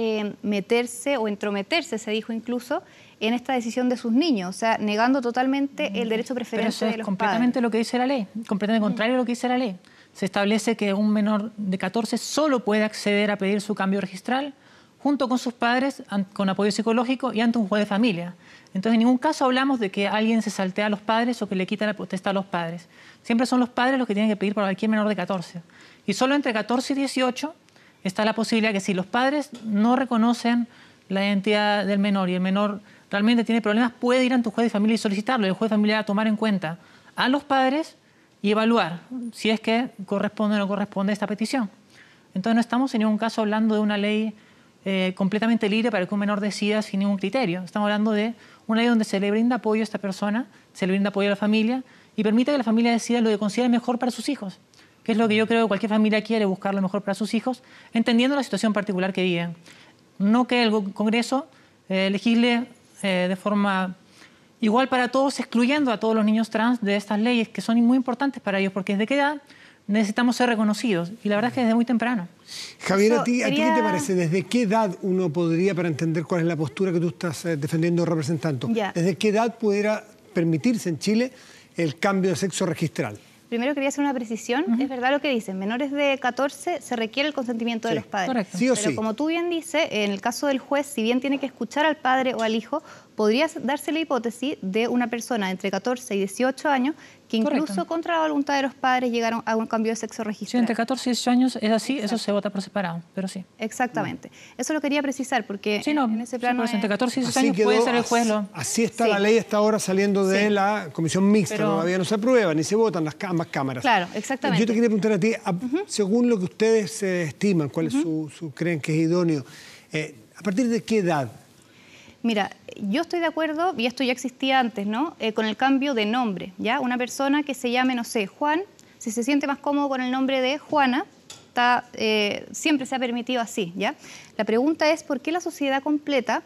meterse o entrometerse, se dijo incluso, en esta decisión de sus niños, o sea, negando totalmente el derecho preferente de los padres. Pero eso es completamente lo que dice la ley, completamente contrario a lo que dice la ley. Se establece que un menor de 14 solo puede acceder a pedir su cambio registral junto con sus padres, con apoyo psicológico y ante un juez de familia. Entonces, en ningún caso hablamos de que alguien se saltea a los padres o que le quita la potestad a los padres. Siempre son los padres los que tienen que pedir para cualquier menor de 14. Y solo entre 14 y 18 está la posibilidad que si los padres no reconocen la identidad del menor y el menor realmente tiene problemas, puede ir ante un juez de familia y solicitarlo. El juez de familia va a tomar en cuenta a los padres y evaluar si es que corresponde o no corresponde esta petición. Entonces no estamos en ningún caso hablando de una ley completamente libre para que un menor decida sin ningún criterio. Estamos hablando de una ley donde se le brinda apoyo a esta persona, se le brinda apoyo a la familia y permite que la familia decida lo que considere mejor para sus hijos, que es lo que yo creo que cualquier familia quiere, buscar lo mejor para sus hijos, entendiendo la situación particular que viven. No que el Congreso legisle de forma Igual para todos, excluyendo a todos los niños trans de estas leyes que son muy importantes para ellos, porque ¿desde qué edad necesitamos ser reconocidos? Y la verdad es que desde muy temprano. Javier, ¿a ti qué te parece? ¿Desde qué edad uno podría, para entender cuál es la postura que tú estás defendiendo o representando, desde qué edad pudiera permitirse en Chile el cambio de sexo registral? Primero quería hacer una precisión. Es verdad lo que dicen, menores de 14 se requiere el consentimiento de los padres. Correcto. Sí o Pero sí. como tú bien dices, en el caso del juez, si bien tiene que escuchar al padre o al hijo, podría darse la hipótesis de una persona entre 14 y 18 años que incluso contra la voluntad de los padres llegaron a un cambio de sexo registral. Sí, entre 14 y 18 años es así, eso se vota por separado, pero sí. Exactamente. Eso lo quería precisar porque en ese plano... entre 14 y 18 Así años quedó, puede ser el juez lo... Así está la ley hasta ahora saliendo de la comisión mixta, Pero... todavía no se aprueba ni se votan ambas cámaras. Claro, exactamente. Yo te quería preguntar a ti, según lo que ustedes estiman, cuál es creen que es idóneo, ¿a partir de qué edad? Mira, yo estoy de acuerdo, y esto ya existía antes, ¿no? Con el cambio de nombre, ¿ya? Una persona que se llame, no sé, Juan, si se siente más cómodo con el nombre de Juana, siempre se ha permitido así, ¿ya? La pregunta es, ¿por qué la sociedad completa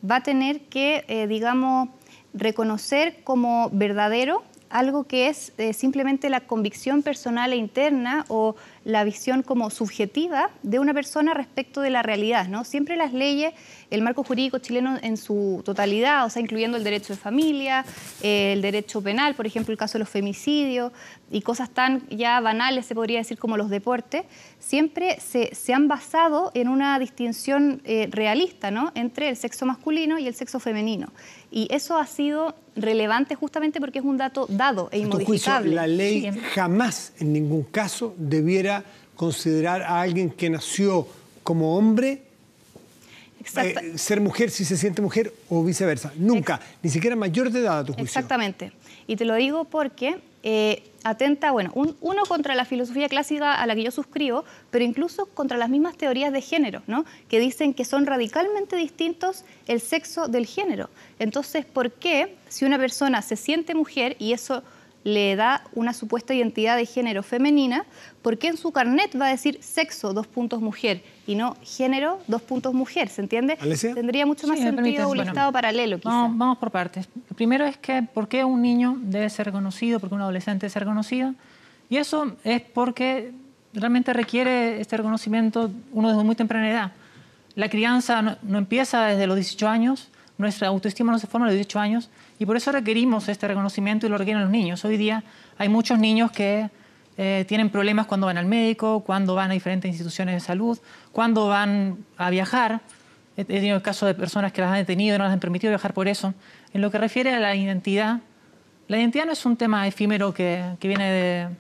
va a tener que, digamos, reconocer como verdadero algo que es simplemente la convicción personal e interna o la visión como subjetiva de una persona respecto de la realidad, ¿no? Siempre las leyes, el marco jurídico chileno en su totalidad, o sea, incluyendo el derecho de familia, el derecho penal, por ejemplo, el caso de los femicidios y cosas tan ya banales, se podría decir, como los deportes, siempre se han basado en una distinción realista, ¿no? Entre el sexo masculino y el sexo femenino. Y eso ha sido relevante justamente porque es un dato dado e inmodificable. Juicio, la ley jamás, en ningún caso, debiera considerar a alguien que nació como hombre ser mujer si se siente mujer o viceversa. Nunca, ni siquiera mayor de edad a tu juicio. Exactamente. Y te lo digo porque atenta, bueno, uno contra la filosofía clásica a la que yo suscribo, pero incluso contra las mismas teorías de género, ¿no? Que dicen que son radicalmente distintos el sexo del género. Entonces, ¿por qué si una persona se siente mujer y eso le da una supuesta identidad de género femenina, ¿por qué en su carnet va a decir sexo, mujer, y no género, mujer? ¿Se entiende? ¿Alesia? Tendría mucho más sentido un listado paralelo, quizás. Vamos por partes. Lo primero es que ¿por qué un niño debe ser reconocido? ¿Por qué un adolescente debe ser reconocido? Y eso es porque realmente requiere este reconocimiento uno desde muy temprana edad. La crianza no empieza desde los 18 años, nuestra autoestima no se forma a los 18 años, y por eso requerimos este reconocimiento y lo requieren los niños. Hoy día hay muchos niños que tienen problemas cuando van al médico, cuando van a diferentes instituciones de salud, cuando van a viajar. He tenido el caso de personas que las han detenido y no les han permitido viajar por eso. En lo que refiere a la identidad no es un tema efímero que viene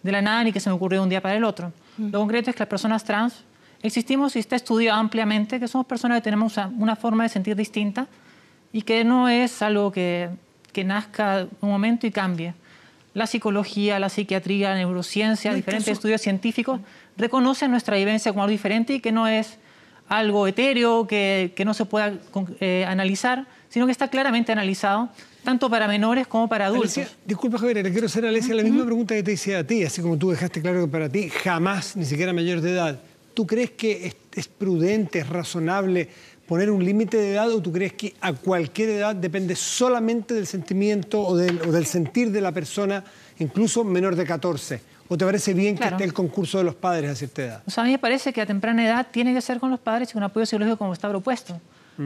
de la nada ni que se me ocurrió de un día para el otro. Lo concreto es que las personas trans existimos y está estudiado ampliamente que somos personas que tenemos una forma de sentir distinta y que no es algo que nazca un momento y cambie. La psicología, la psiquiatría, la neurociencia, diferentes estudios científicos reconocen nuestra vivencia como algo diferente y que no es algo etéreo, que no se pueda analizar, sino que está claramente analizado, tanto para menores como para adultos. Alesia, disculpa, Javier, le quiero hacer a Alesia la misma pregunta que te hice a ti, así como tú dejaste claro que para ti jamás, ni siquiera mayor de edad. ¿Tú crees que es prudente, es razonable poner un límite de edad o tú crees que a cualquier edad depende solamente del sentimiento o del sentir de la persona, incluso menor de 14? ¿O te parece bien que esté el concurso de los padres a cierta edad? O sea, a mí me parece que a temprana edad tiene que ser con los padres y con apoyo psicológico como está propuesto.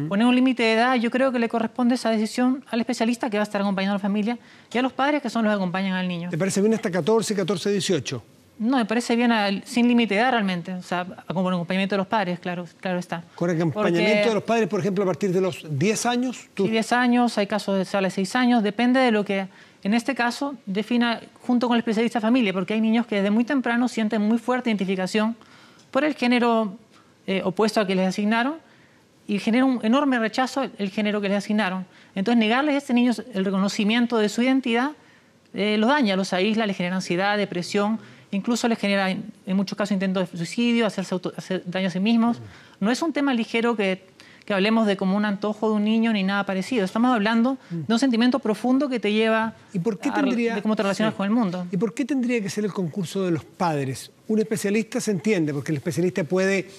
Poner un límite de edad, yo creo que le corresponde esa decisión al especialista que va a estar acompañando a la familia y a los padres que son los que acompañan al niño. ¿Te parece bien hasta 14, 18? No, me parece bien sin límite de edad realmente, o sea, con el acompañamiento de los padres, claro está. Con el acompañamiento de los padres, por ejemplo, a partir de los 10 años. Sí, 10 años, hay casos de sale 6 años, depende de lo que, en este caso, defina junto con el especialista de familia, porque hay niños que desde muy temprano sienten muy fuerte identificación por el género opuesto al que les asignaron y genera un enorme rechazo el género que les asignaron. Entonces, negarles a este niño el reconocimiento de su identidad los daña, los aísla, les genera ansiedad, depresión. Incluso les genera, en muchos casos, intentos de suicidio, hacer daño a sí mismos. No es un tema ligero que hablemos de como un antojo de un niño ni nada parecido. Estamos hablando de un sentimiento profundo que te lleva de cómo te relacionas con el mundo. ¿Y por qué tendría que ser el concurso de los padres? Un especialista se entiende, porque el especialista puede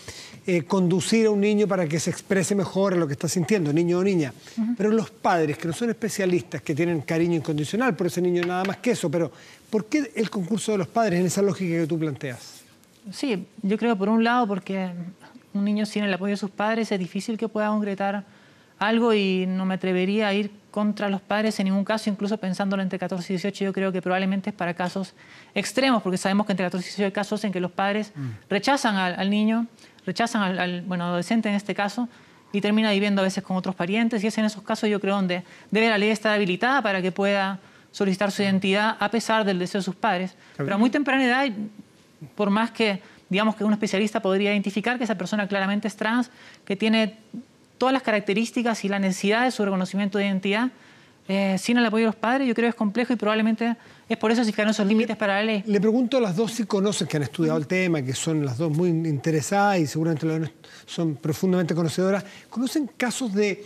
conducir a un niño para que se exprese mejor lo que está sintiendo, niño o niña. Pero los padres, que no son especialistas, que tienen cariño incondicional por ese niño, nada más que eso, pero ¿por qué el concurso de los padres en esa lógica que tú planteas? Sí, yo creo por un lado porque un niño sin el apoyo de sus padres es difícil que pueda concretar algo y no me atrevería a ir contra los padres en ningún caso, incluso pensándolo entre 14 y 18, yo creo que probablemente es para casos extremos, porque sabemos que entre 14 y 18 hay casos en que los padres rechazan al niño, rechazan al adolescente en este caso, y termina viviendo a veces con otros parientes, y es en esos casos yo creo donde debe la ley estar habilitada para que pueda solicitar su identidad a pesar del deseo de sus padres. Pero a muy temprana edad, por más que digamos que un especialista podría identificar que esa persona claramente es trans, que tiene todas las características y la necesidad de su reconocimiento de identidad, sin el apoyo de los padres, yo creo que es complejo y probablemente es por eso se fijaron esos límites para la ley. Le pregunto a las dos si conocen, que han estudiado el tema, que son las dos muy interesadas y seguramente son profundamente conocedoras, ¿conocen casos de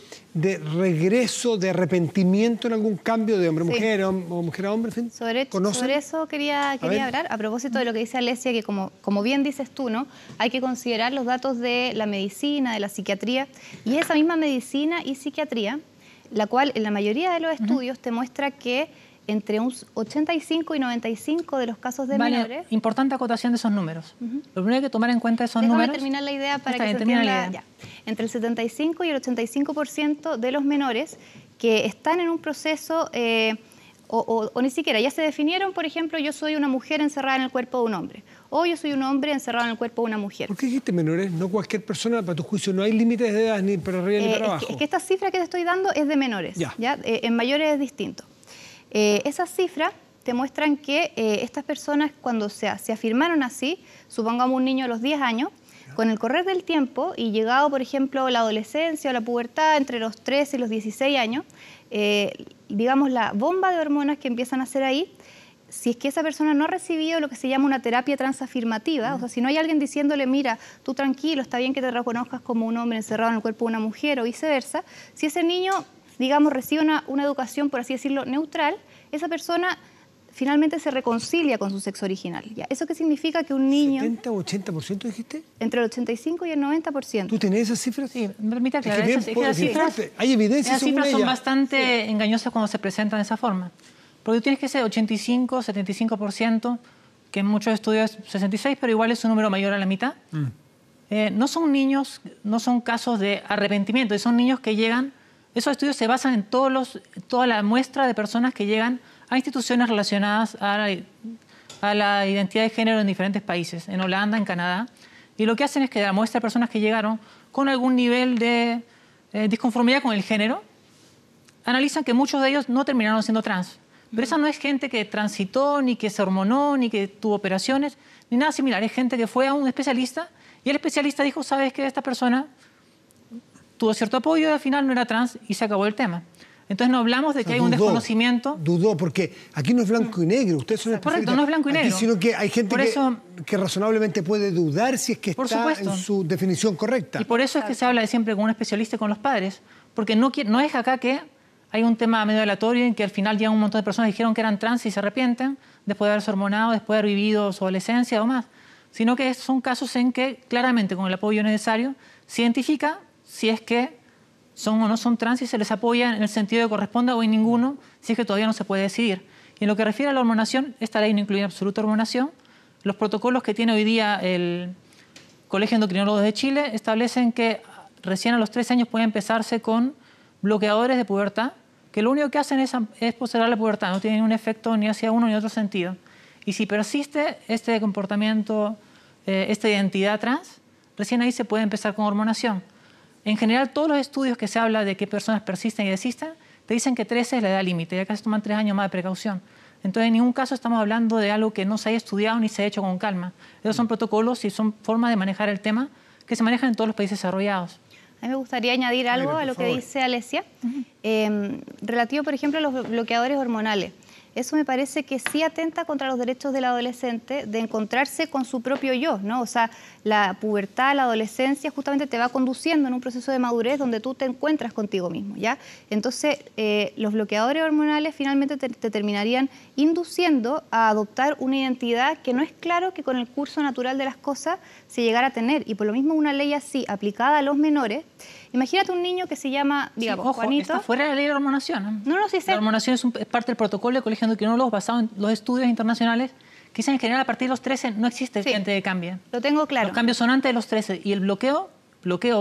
regreso, de arrepentimiento en algún cambio de hombre-mujer o mujer a hombre? En fin? Sobre eso quería hablar, a propósito de lo que dice Alesia, que como bien dices tú, ¿no? Hay que considerar los datos de la medicina, de la psiquiatría, y esa misma medicina y psiquiatría, la cual en la mayoría de los estudios te muestra que entre un 85 y 95 de los casos de menores... Importante acotación de esos números. Lo primero que hay que tomar en cuenta esos números... Déjame terminar la idea para que se entienda. Ya. Entre el 75 y el 85% de los menores que están en un proceso o ni siquiera ya se definieron, por ejemplo, yo soy una mujer encerrada en el cuerpo de un hombre, o yo soy un hombre encerrado en el cuerpo de una mujer. ¿Por qué dijiste menores? No cualquier persona, para tu juicio, no hay límites de edad ni para arriba ni para abajo. Es que esta cifra que te estoy dando es de menores, ¿ya? En mayores es distinto. Esas cifras te muestran que estas personas, cuando se afirmaron así, supongamos un niño a los 10 años, con el correr del tiempo y llegado, por ejemplo, la adolescencia o la pubertad entre los 13 y los 16 años, digamos, la bomba de hormonas que empiezan a hacer ahí, si es que esa persona no ha recibido lo que se llama una terapia transafirmativa, o sea, si no hay alguien diciéndole, mira, tú tranquilo, está bien que te reconozcas como un hombre encerrado en el cuerpo de una mujer o viceversa, si ese niño, digamos, recibe una educación, por así decirlo, neutral, esa persona finalmente se reconcilia con su sexo original. ¿Ya? ¿Eso qué significa? Que un niño... ¿70 o 80% dijiste? Entre el 85 y el 90%. ¿Tú tenés esas cifras? Sí, me permite aclarar. Esas cifras, hay evidencia esas cifras son bastante engañosas cuando se presentan de esa forma. Porque tú tienes que ser 85, 75%, que en muchos estudios es 66%, pero igual es un número mayor a la mitad. No son niños, no son casos de arrepentimiento, son niños que llegan... Esos estudios se basan en toda la muestra de personas que llegan a instituciones relacionadas a la identidad de género en diferentes países, en Holanda, en Canadá, y lo que hacen es que de la muestra de personas que llegaron con algún nivel de disconformidad con el género, analizan que muchos de ellos no terminaron siendo trans. Pero esa no es gente que transitó, ni que se hormonó, ni que tuvo operaciones, ni nada similar. Es gente que fue a un especialista y el especialista dijo, ¿sabes qué? Esta persona tuvo cierto apoyo y al final no era trans y se acabó el tema. Entonces no hablamos de que hay un desconocimiento. Dudó, porque aquí no es blanco y negro. Ustedes son correcto, no es blanco y negro. Aquí, sino que hay gente que razonablemente puede dudar si es que está en su definición correcta. Y por eso es que se habla siempre con un especialista y con los padres. Porque no es acá que hay un tema medio aleatorio en que al final llegan un montón de personas que dijeron que eran trans y se arrepienten después de haberse hormonado, después de haber vivido su adolescencia o más. Sino que son casos en que claramente con el apoyo necesario se identifica si es que son o no son trans y se les apoya en el sentido que corresponda o en ninguno si es que todavía no se puede decidir. Y en lo que refiere a la hormonación, esta ley no incluye en absoluto hormonación. Los protocolos que tiene hoy día el Colegio de Endocrinólogos de Chile establecen que recién a los 13 años puede empezarse con bloqueadores de pubertad, que lo único que hacen es postergar la pubertad, no tienen un efecto ni hacia uno ni otro sentido. Y si persiste este comportamiento, esta identidad trans, recién ahí se puede empezar con hormonación. En general, todos los estudios que se habla de qué personas persisten y desisten, te dicen que 13 es la edad límite, ya que se toman 3 años más de precaución. Entonces, en ningún caso estamos hablando de algo que no se haya estudiado ni se ha hecho con calma. Esos son protocolos y son formas de manejar el tema que se manejan en todos los países desarrollados. A mí me gustaría añadir algo a lo que dice Alesia, relativo, por ejemplo, a los bloqueadores hormonales. eso me parece que sí atenta contra los derechos del adolescente de encontrarse con su propio yo, ¿no? O sea, la pubertad, la adolescencia justamente te va conduciendo en un proceso de madurez donde tú te encuentras contigo mismo, ¿ya? Entonces, los bloqueadores hormonales finalmente te terminarían induciendo a adoptar una identidad que no es claro que con el curso natural de las cosas se llegara a tener. Y por lo mismo una ley así, aplicada a los menores, imagínate un niño que se llama, digamos, sí, ojo, Juanito. Está fuera de la ley de la hormonación. No, sí sé. La hormonación es parte del protocolo de colegio endocrinólogos basado en los estudios internacionales que dicen en general a partir de los 13 no existe gente que cambie. Lo tengo claro. Los cambios son antes de los 13 y el bloqueo,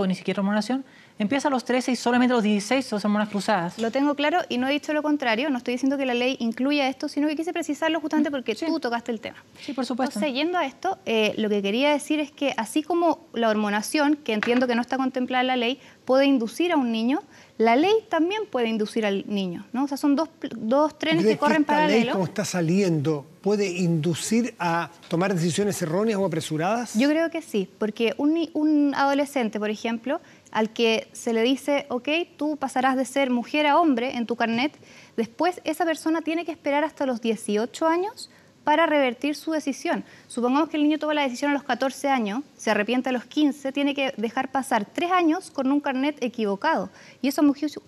ni siquiera hormonación, empieza a los 13 y solamente a los 16 son hormonas cruzadas. Lo tengo claro y no he dicho lo contrario, no estoy diciendo que la ley incluya esto, sino que quise precisarlo justamente porque tú tocaste el tema. Sí, por supuesto. Entonces, yendo a esto, lo que quería decir es que así como la hormonación, que entiendo que no está contemplada en la ley, puede inducir a un niño, la ley también puede inducir al niño, ¿no? O sea, son dos trenes que corren paralelo. ¿La ley, como está saliendo, puede inducir a tomar decisiones erróneas o apresuradas? Yo creo que sí, porque un adolescente, por ejemplo, al que se le dice, ok, tú pasarás de ser mujer a hombre en tu carnet, después esa persona tiene que esperar hasta los 18 años para revertir su decisión. Supongamos que el niño toma la decisión a los 14 años, se arrepiente a los 15, tiene que dejar pasar 3 años con un carnet equivocado. Y eso,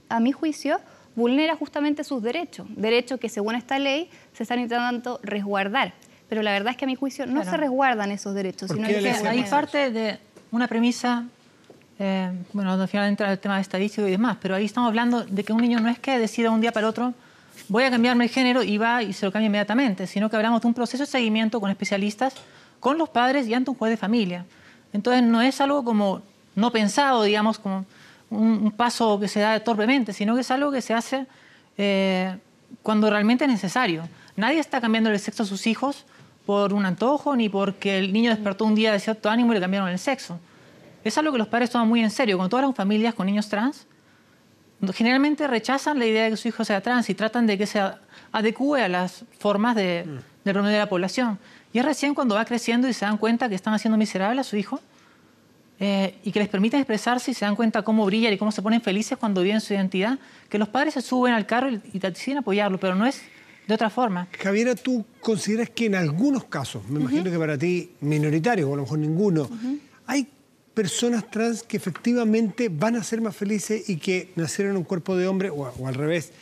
a mi juicio, vulnera justamente sus derechos. Derechos que, según esta ley, se están intentando resguardar. Pero la verdad es que, a mi juicio, no se resguardan esos derechos. Sino que hay parte de una premisa, bueno, al final entra el tema de estadístico y demás, pero ahí estamos hablando de que un niño no es que decida un día para el otro voy a cambiarme el género y va y se lo cambia inmediatamente, sino que hablamos de un proceso de seguimiento con especialistas, con los padres y ante un juez de familia. Entonces no es algo como no pensado, digamos, como un paso que se da torpemente, sino que es algo que se hace cuando realmente es necesario. Nadie está cambiando el sexo a sus hijos por un antojo ni porque el niño despertó un día de cierto ánimo y le cambiaron el sexo. Es algo que los padres toman muy en serio. Con todas las familias con niños trans, generalmente rechazan la idea de que su hijo sea trans y tratan de que se adecúe a las formas del promedio de la población. Y es recién cuando va creciendo y se dan cuenta que están haciendo miserable a su hijo y que les permiten expresarse y se dan cuenta cómo brillan y cómo se ponen felices cuando viven su identidad, que los padres se suben al carro y deciden apoyarlo, pero no es de otra forma. Javiera, ¿tú consideras que en algunos casos, me imagino que para ti minoritario o a lo mejor ninguno, hay personas trans que efectivamente van a ser más felices y que nacieron en un cuerpo de hombre o al revés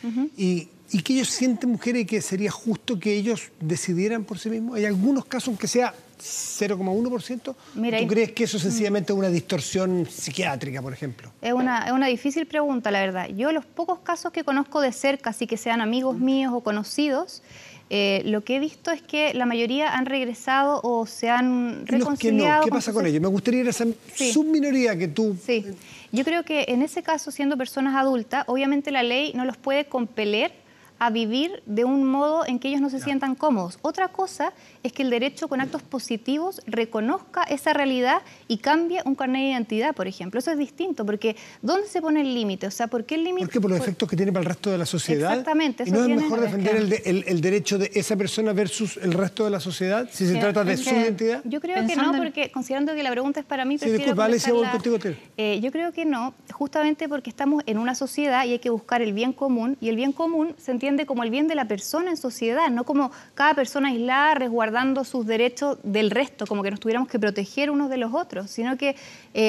y que ellos sienten mujeres y que sería justo que ellos decidieran por sí mismos? ¿Hay algunos casos aunque sea 0,1%? ¿Tú crees que eso sencillamente es una distorsión psiquiátrica, por ejemplo? Es una difícil pregunta, la verdad. Yo los pocos casos que conozco de cerca, así que sean amigos míos o conocidos, lo que he visto es que la mayoría han regresado o se han reconciliado. ¿Qué pasa con ellos? Me gustaría ir a esa subminoría que tú... Sí, yo creo que en ese caso, siendo personas adultas, obviamente la ley no los puede compeler a vivir de un modo en que ellos no se sientan cómodos. Otra cosa es que el derecho con actos positivos reconozca esa realidad y cambie un carnet de identidad, por ejemplo. Eso es distinto, porque ¿dónde se pone el límite? O sea, ¿por qué el límite? ¿Por qué? ¿Por los efectos que tiene para el resto de la sociedad? Exactamente. ¿Y no es mejor defender el derecho de esa persona versus el resto de la sociedad, si se trata de su identidad? Yo creo que no, porque considerando que la pregunta es para mí, sí, disculpa, Alicia, voy contigo. Yo creo que no, justamente porque estamos en una sociedad y hay que buscar el bien común, y el bien común se entiende como el bien de la persona en sociedad, no como cada persona aislada resguardando sus derechos del resto, como que nos tuviéramos que proteger unos de los otros, sino que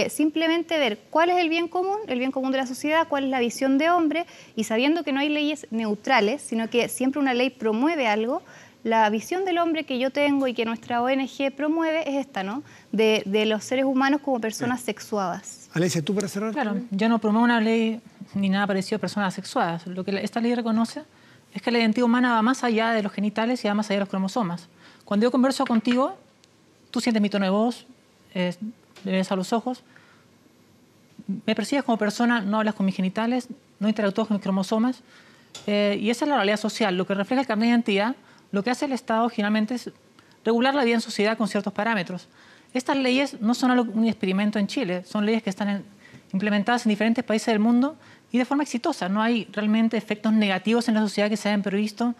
simplemente ver cuál es el bien común de la sociedad, cuál es la visión de hombre, y sabiendo que no hay leyes neutrales, sino que siempre una ley promueve algo. La visión del hombre que yo tengo y que nuestra ONG promueve es esta, ¿no? De los seres humanos como personas sexuadas. Alicia, ¿tú para cerrar? Claro, yo no promuevo una ley ni nada parecido a personas sexuadas. Lo que esta ley reconoce es que la identidad humana va más allá de los genitales y va más allá de los cromosomas. Cuando yo converso contigo, tú sientes mi tono de voz, me ves a los ojos, me percibes como persona, no hablas con mis genitales, no interactúas con mis cromosomas, y esa es la realidad social. Lo que refleja el carnet de identidad, lo que hace el Estado generalmente es regular la vida en sociedad con ciertos parámetros. Estas leyes no son un experimento en Chile, son leyes que están implementadas en diferentes países del mundo y de forma exitosa. No hay realmente efectos negativos en la sociedad que se hayan previsto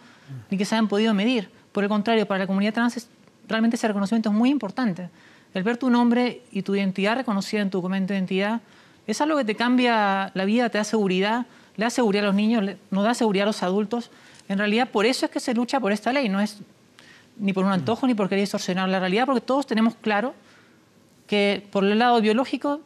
ni que se hayan podido medir. Por el contrario, para la comunidad trans realmente ese reconocimiento es muy importante. El ver tu nombre y tu identidad reconocida en tu documento de identidad es algo que te cambia la vida, te da seguridad, le da seguridad a los niños, nos da seguridad a los adultos. En realidad, por eso es que se lucha por esta ley. No es ni por un antojo ni por querer distorsionar la realidad, porque todos tenemos claro que por el lado biológico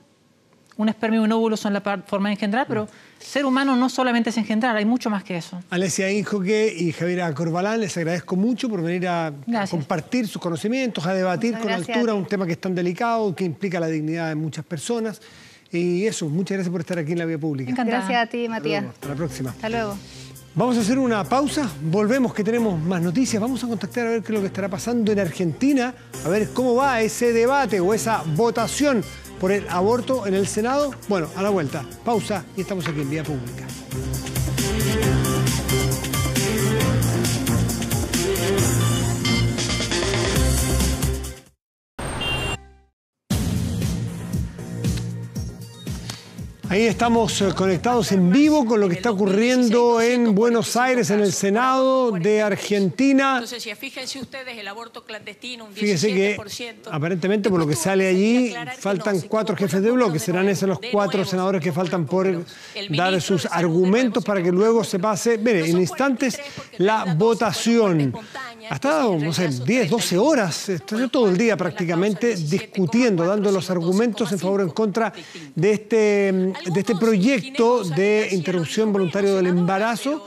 un espermio y un óvulo son la forma de engendrar, pero ser humano no solamente es engendrar, hay mucho más que eso. Alessia Injoque y Javiera Corbalán, les agradezco mucho por venir a compartir sus conocimientos, a debatir con altura un tema que es tan delicado, que implica la dignidad de muchas personas. Y eso, muchas gracias por estar aquí en la vía pública. Encantada. Gracias a ti, Matías. Hasta la próxima. Hasta luego. Vamos a hacer una pausa, volvemos que tenemos más noticias, vamos a contactar a ver qué es lo que estará pasando en Argentina, a ver cómo va ese debate o esa votación por el aborto en el Senado. Bueno, a la vuelta, pausa y estamos aquí en Vía Pública. Ahí estamos conectados en vivo con lo que está ocurriendo en Buenos Aires, en el Senado de Argentina. Entonces, fíjense ustedes, el aborto clandestino, un 17%. Fíjense que aparentemente por lo que sale allí faltan 4 jefes de bloque. Serán esos los 4 senadores que faltan por dar sus argumentos para que luego se pase. Mire, en instantes la votación. Ha estado, no sé, 10, 12 horas, todo el día prácticamente discutiendo, dando los argumentos en favor o en contra de este proyecto de interrupción voluntaria del embarazo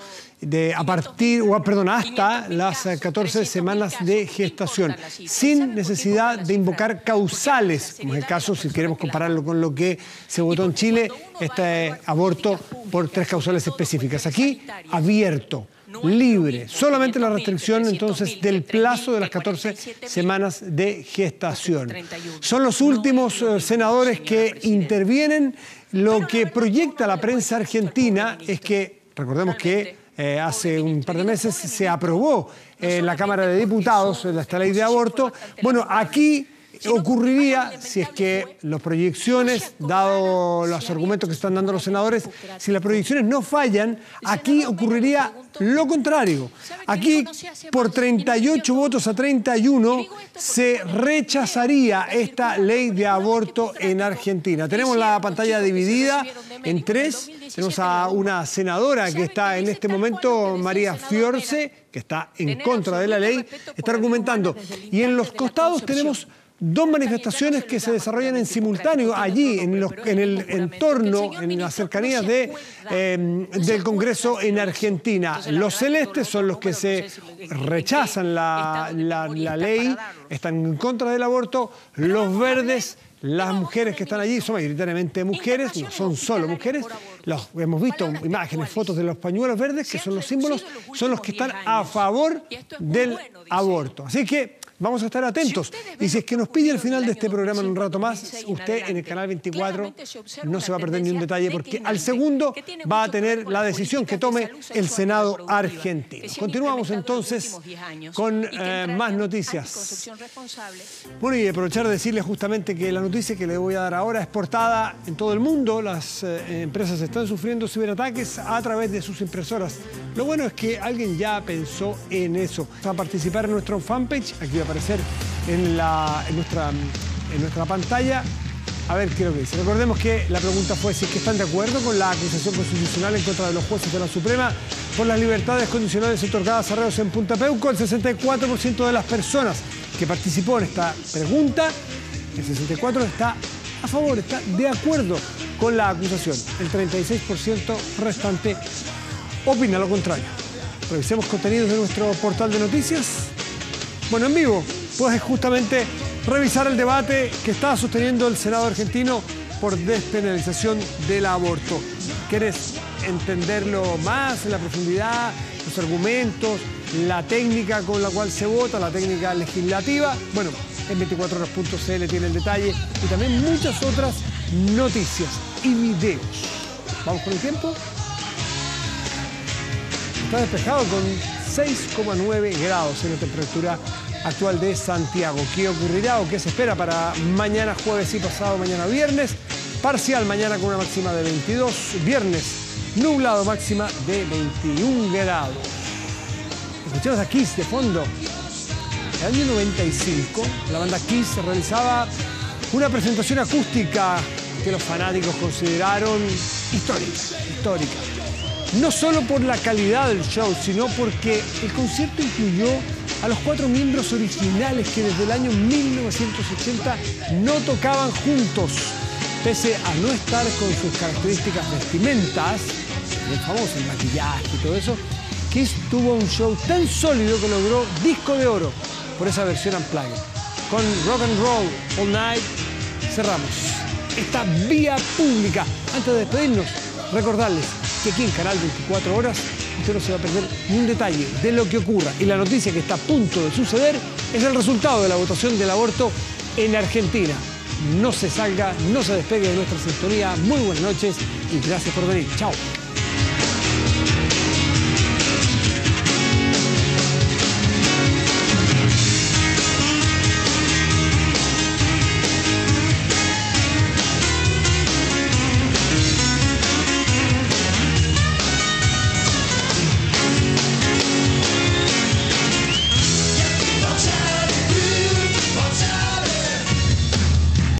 hasta las 14 semanas de gestación, sin necesidad de invocar causales, como es el caso, si queremos compararlo con lo que se votó en Chile, este aborto por 3 causales específicas. Aquí, abierto, libre, solamente la restricción entonces del plazo de las 14 semanas de gestación. Son los últimos senadores que intervienen. Lo que proyecta la prensa argentina es que, recordemos que hace un par de meses se aprobó en la Cámara de Diputados esta ley de aborto. Bueno, aquí ocurriría, si es que las proyecciones, dado los argumentos que están dando los senadores, si las proyecciones no fallan, aquí ocurriría lo contrario. Aquí, por 38 votos a 31, se rechazaría esta ley de aborto en Argentina. Tenemos la pantalla dividida en 3. Tenemos a una senadora que está en este momento, María Fiorce, que está en contra de la ley, está argumentando. Y en los costados tenemos 2 manifestaciones que se desarrollan en simultáneo allí, en el entorno, en las cercanías del Congreso en Argentina. Los celestes son los que se rechazan la ley, están en contra del aborto. Los verdes, las mujeres que están allí, son mayoritariamente mujeres, no son solo mujeres. Hemos visto imágenes, fotos de los pañuelos verdes, que son los símbolos, son los que están a favor del aborto. Así que vamos a estar atentos. Y si es que nos pide el final de este programa en un rato más, usted en el canal 24 no se va a perder ni un detalle, porque al segundo va a tener la decisión que tome el Senado argentino. Continuamos entonces con más noticias. Bueno, y aprovechar de decirles justamente que la noticia que le voy a dar ahora es portada en todo el mundo. Las empresas están sufriendo ciberataques a través de sus impresoras. Lo bueno es que alguien ya pensó en eso. Va a participar en nuestro fanpage, aquí va a aparecer en nuestra pantalla. A ver qué es lo que dice. Recordemos que la pregunta fue si es que están de acuerdo con la acusación constitucional en contra de los jueces de la Suprema por las libertades condicionales otorgadas a reos en Punta Peuco. El 64% de las personas que participó en esta pregunta, el 64% está a favor, está de acuerdo con la acusación. El 36% restante opina lo contrario. Revisemos contenidos de nuestro portal de noticias. Bueno, en vivo, puedes justamente revisar el debate que está sosteniendo el Senado argentino por despenalización del aborto. ¿Quieres entenderlo más en la profundidad, los argumentos, la técnica con la cual se vota, la técnica legislativa? Bueno, en 24horas.cl tiene el detalle y también muchas otras noticias y videos. ¿Vamos con el tiempo? Está despejado con 6,9 grados en la temperatura actual de Santiago. ¿Qué ocurrirá o qué se espera para mañana jueves y pasado mañana viernes? Parcial mañana con una máxima de 22. Viernes nublado, máxima de 21 grados. Escuchamos a Kiss de fondo. En el año 95, la banda Kiss realizaba una presentación acústica que los fanáticos consideraron histórica. No solo por la calidad del show, sino porque el concierto incluyó a los 4 miembros originales que desde el año 1980 no tocaban juntos. Pese a no estar con sus características vestimentas, el famoso el maquillaje y todo eso, Kiss tuvo un show tan sólido que logró disco de oro por esa versión unplugged. Con Rock and Roll All Night cerramos esta vía pública. Antes de despedirnos, recordarles que aquí en Canal 24 Horas usted no se va a perder ni un detalle de lo que ocurra. Y la noticia que está a punto de suceder es el resultado de la votación del aborto en Argentina. No se salga, no se despegue de nuestra sintonía. Muy buenas noches y gracias por venir. Chao.